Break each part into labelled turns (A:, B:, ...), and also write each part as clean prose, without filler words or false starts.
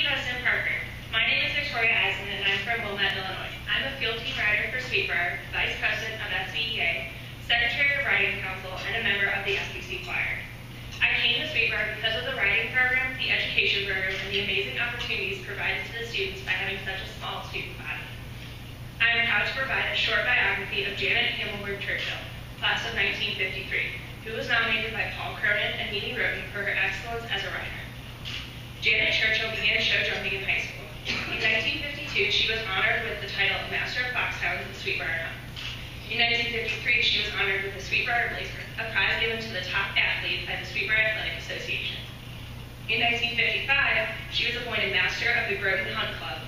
A: President Parker. My name is Victoria Eisen, and I'm from Wilmette, Illinois. I'm a field team rider for Sweet Briar, Vice President of SVEA, Secretary of Riding Council, and a member of the SBC Choir. I came to Sweet Briar because of the riding program, the education program, and the amazing opportunities provided to the students by having such a small student body. I am proud to provide a short biography of Janet Hamilburg Churchill, class of 1953, who was nominated by Paul Cronin and Mimi Groton for her excellence as a rider. Janet Churchill began show jumping in high school. In 1952, she was honored with the title of Master of Foxhounds in Sweet Briar Hunt. In 1953, she was honored with the Sweet Briar Blazer, a prize given to the top athlete by the Sweet Briar Athletic Association. In 1955, she was appointed Master of the Groton Hunt Club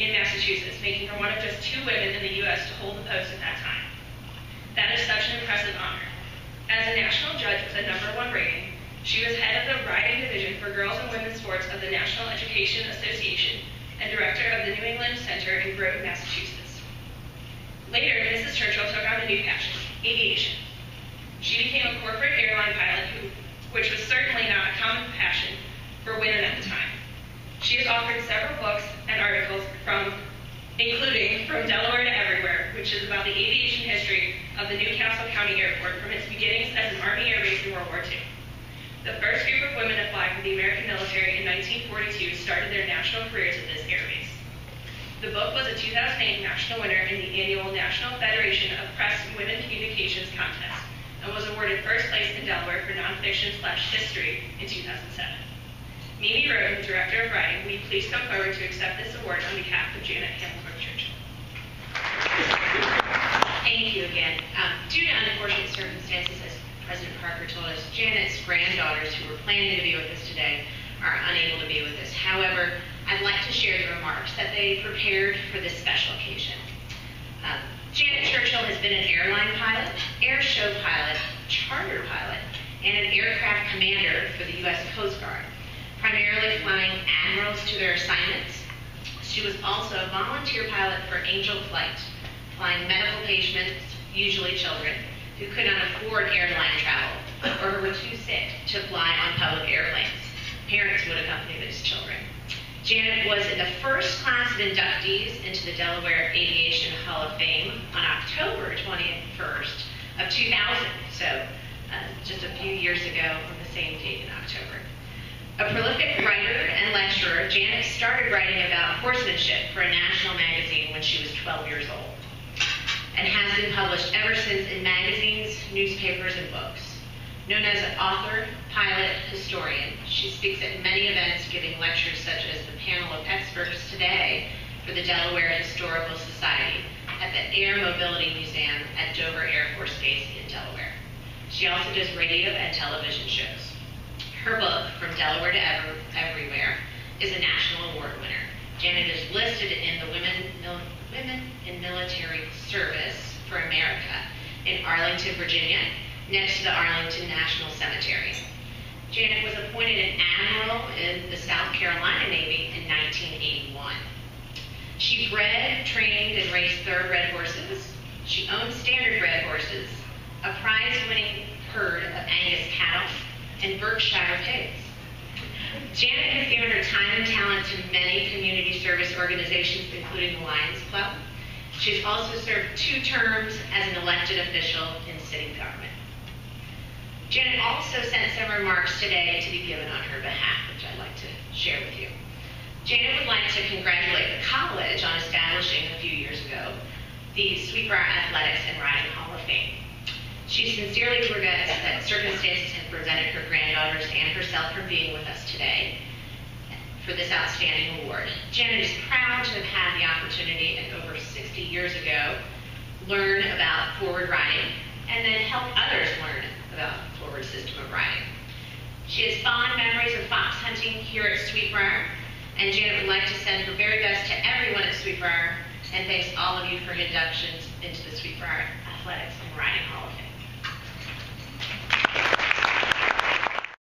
A: in Massachusetts, making her one of just 2 women in the U.S. to hold the post at that time. That is such an impressive honor. As a national judge with a #1 rating, she was head of the riding division for girls and women's sports of the National Education Association and director of the New England Center in Groton, Massachusetts. Later, Mrs. Churchill took on a new passion, aviation. She became a corporate airline pilot, which was certainly not a common passion for women at the time. She has authored several books and articles including From Delaware to Everywhere, which is about the aviation history of the Newcastle County Airport from its beginnings as an Army air base in World War II. The first group of women to fly for the American military in 1942 started their national careers at this air base. The book was a 2008 national winner in the annual National Federation of Press and Women Communications contest and was awarded first place in Delaware for nonfiction/history in 2007. Mimi Groton, Director of Writing, will you please come forward to accept this award on behalf of Janet Hamilburg Churchill.
B: Thank you again. Due to unfortunate circumstances, as President Parker told us, Janet's granddaughters, who were planning to be with us today, are unable to be with us. However, I'd like to share the remarks that they prepared for this special occasion. Janet Churchill has been an airline pilot, air show pilot, charter pilot, and an aircraft commander for the U.S. Coast Guard, primarily flying admirals to their assignments. She was also a volunteer pilot for Angel Flight, flying medical patients, usually children, who could not afford airline travel or who were too sick to fly on public airplanes. Parents would accompany those children. Janet was in the first class of inductees into the Delaware Aviation Hall of Fame on October 21st of 2000, so just a few years ago on the same date in October. A prolific writer and lecturer, Janet started writing about horsemanship for a national magazine when she was 12 years old, and has been published ever since in magazines, newspapers, and books. Known as an author, pilot, historian, she speaks at many events, giving lectures such as the panel of experts today for the Delaware Historical Society at the Air Mobility Museum at Dover Air Force Base in Delaware. She also does radio and television shows. Her book, From Delaware to Everywhere, is a national award winner. Janet is listed in the Women in Military Service for America in Arlington, Virginia, next to the Arlington National Cemetery. Janet was appointed an admiral in the South Carolina Navy in 1981. She bred, trained, and raced thoroughbred horses. She owned standardbred horses, a prize-winning herd of Angus cattle, and Berkshire pigs. Janet has given her time and talent to many community service organizations, including the Lions Club. She has also served 2 terms as an elected official in city government. Janet also sent some remarks today to be given on her behalf, which I'd like to share with you. Janet would like to congratulate the college on establishing a few years ago the Sweet Briar Athletics and Riding Hall of Fame. She sincerely regrets that circumstances have prevented her granddaughters and herself from being with us today for this outstanding award. Janet is proud to have had the opportunity, and over 60 years ago, learn about forward riding and then help others learn about the forward system of riding. She has fond memories of fox hunting here at Sweet Briar, and Janet would like to send her very best to everyone at Sweet Briar and thanks all of you for inductions into the Sweet Briar Athletics and Riding Hall of Fame.